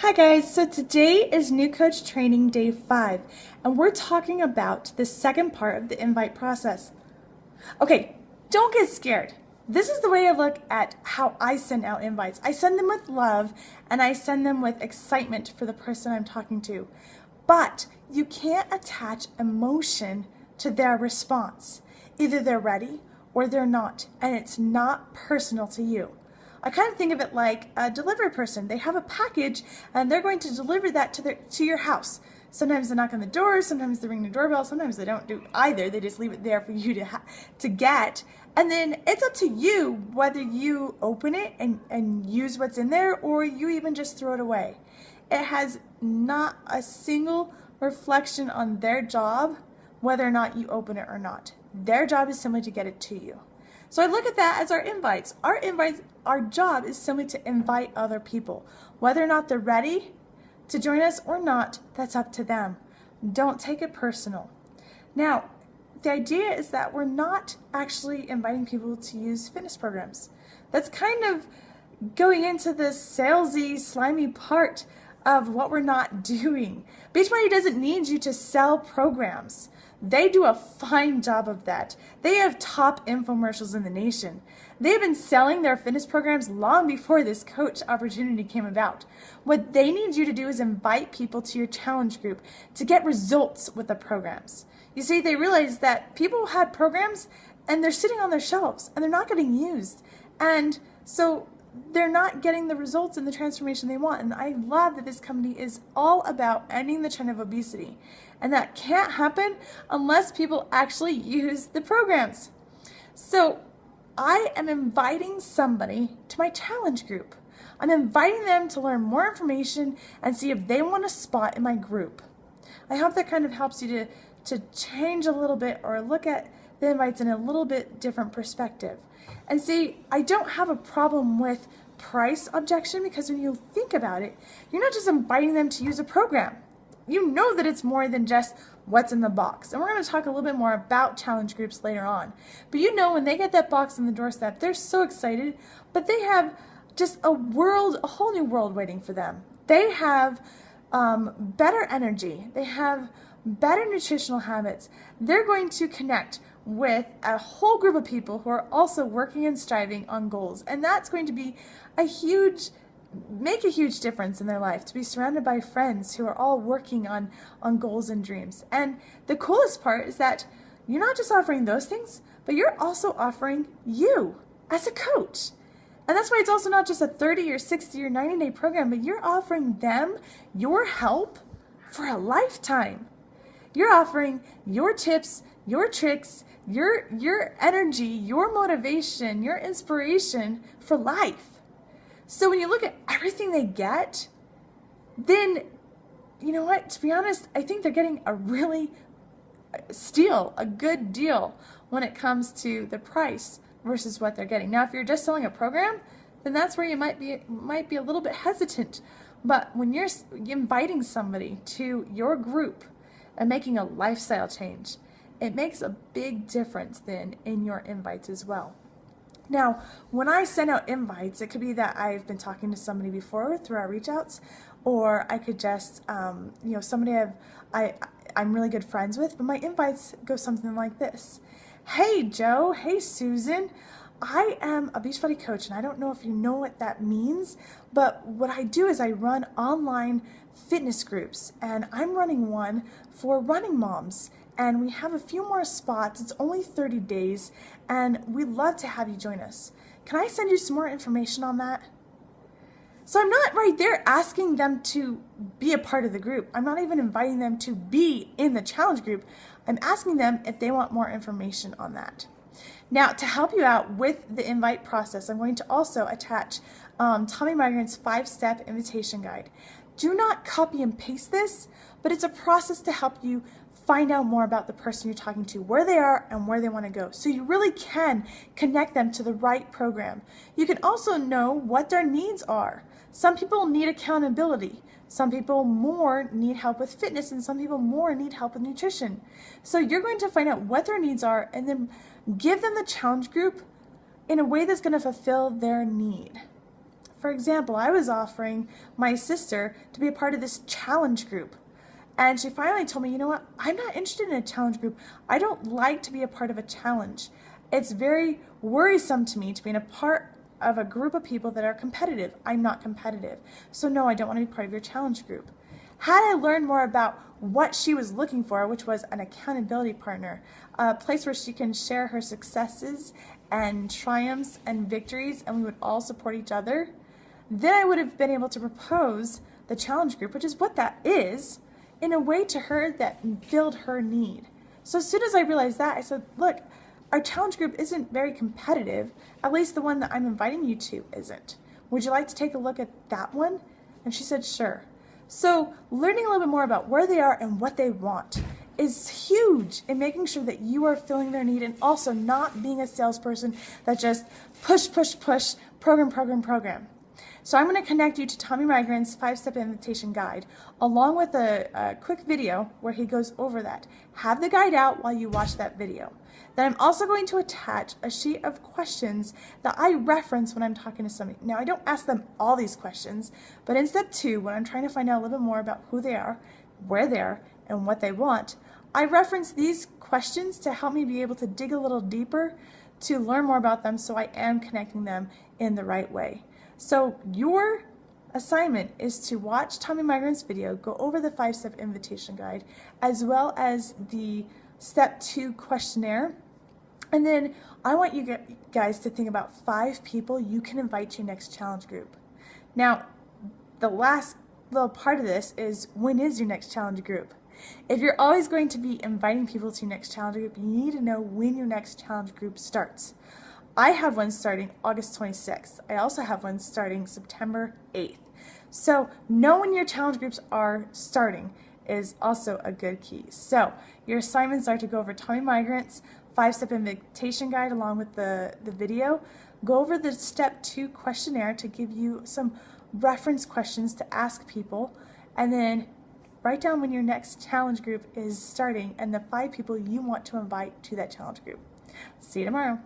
Hi guys, so today is New Coach Training Day 5, and we're talking about the second part of the invite process. Okay, don't get scared. This is the way I look at how I send out invites. I send them with love, and I send them with excitement for the person I'm talking to. But you can't attach emotion to their response. Either they're ready or they're not, and it's not personal to you. I kind of think of it like a delivery person. They have a package and they're going to deliver that to your house. Sometimes they knock on the door, sometimes they ring the doorbell, sometimes they don't do either. They just leave it there for you to get. And then it's up to you whether you open it and use what's in there or you even just throw it away. It has not a single reflection on their job whether or not you open it or not. Their job is simply to get it to you. So I look at that as our invites. Our job is simply to invite other people. Whether or not they're ready to join us or not, that's up to them. Don't take it personal. Now, the idea is that we're not actually inviting people to use fitness programs. That's kind of going into the salesy, slimy part of what we're not doing. Beachbody doesn't need you to sell programs. They do a fine job of that. They have top infomercials in the nation. They've been selling their fitness programs long before this coach opportunity came about. What they need you to do is invite people to your challenge group to get results with the programs. You see, they realize that people had programs and they're sitting on their shelves and they're not getting used. And so they're not getting the results and the transformation they want. And I love that this company is all about ending the trend of obesity. And that can't happen unless people actually use the programs. So I am inviting somebody to my challenge group. I'm inviting them to learn more information and see if they want a spot in my group. I hope that kind of helps you to change a little bit or look at the invites in a little bit different perspective. And see, I don't have a problem with price objection because when you think about it, you're not just inviting them to use a program. You know that it's more than just what's in the box. And we're going to talk a little bit more about challenge groups later on. But you know when they get that box on the doorstep, they're so excited, but they have just a whole new world waiting for them. They have better energy. They have better nutritional habits. They're going to connect with a whole group of people who are also working and striving on goals. And that's going to be make a huge difference in their life, to be surrounded by friends who are all working on goals and dreams. And the coolest part is that you're not just offering those things, but you're also offering you as a coach. And that's why it's also not just a 30 or 60 or 90-day program, but you're offering them your help for a lifetime. You're offering your tips, your tricks, your energy, your motivation, your inspiration for life. So when you look at everything they get, then, you know what, to be honest, I think they're getting a good deal when it comes to the price versus what they're getting. Now, if you're just selling a program, then that's where you might be a little bit hesitant. But when you're inviting somebody to your group and making a lifestyle change, it makes a big difference then in your invites as well. Now, when I send out invites, it could be that I've been talking to somebody before through our reach outs, or I could just, somebody I'm really good friends with, but my invites go something like this. Hey, Joe. Hey, Susan. I am a Beachbody coach, and I don't know if you know what that means, but what I do is I run online fitness groups, and I'm running one for running moms. And we have a few more spots. It's only 30 days, and we'd love to have you join us. Can I send you some more information on that? So I'm not right there asking them to be a part of the group. I'm not even inviting them to be in the challenge group. I'm asking them if they want more information on that. Now, to help you out with the invite process, I'm going to also attach Tommy Migrant's 5-step invitation guide. Do not copy and paste this, but it's a process to help you find out more about the person you're talking to, where they are and where they want to go. So you really can connect them to the right program. You can also know what their needs are. Some people need accountability. Some people more need help with fitness, and some people more need help with nutrition. So you're going to find out what their needs are and then give them the challenge group in a way that's going to fulfill their need. For example, I was offering my sister to be a part of this challenge group. And she finally told me, you know what, I'm not interested in a challenge group. I don't like to be a part of a challenge. It's very worrisome to me to be in a part of a group of people that are competitive. I'm not competitive. So no, I don't want to be part of your challenge group. Had I learned more about what she was looking for, which was an accountability partner, a place where she can share her successes and triumphs and victories, and we would all support each other, then I would have been able to propose the challenge group, which is what that is, in a way to her that filled her need. So as soon as I realized that, I said, look, our challenge group isn't very competitive, at least the one that I'm inviting you to isn't. Would you like to take a look at that one? And she said, sure. So learning a little bit more about where they are and what they want is huge in making sure that you are filling their need, and also not being a salesperson that just push, program. So I'm going to connect you to Tommy Migrant's 5-Step Invitation Guide, along with a quick video where he goes over that. Have the guide out while you watch that video. Then I'm also going to attach a sheet of questions that I reference when I'm talking to somebody. Now, I don't ask them all these questions, but in step 2, when I'm trying to find out a little bit more about who they are, where they are, and what they want, I reference these questions to help me be able to dig a little deeper to learn more about them, so I am connecting them in the right way. So your assignment is to watch Tommy Migrant's video, go over the 5-Step Invitation Guide, as well as the step 2 questionnaire. And then I want you guys to think about 5 people you can invite to your next challenge group. Now, the last little part of this is, when is your next challenge group? If you're always going to be inviting people to your next challenge group, you need to know when your next challenge group starts. I have one starting August 26th. I also have one starting September 8th. So knowing your challenge groups are starting is also a good key. So your assignments are to go over Tommy Migrant's 5-Step Invitation Guide along with the video. Go over the step 2 questionnaire to give you some reference questions to ask people, and then write down when your next challenge group is starting and the 5 people you want to invite to that challenge group. See you tomorrow.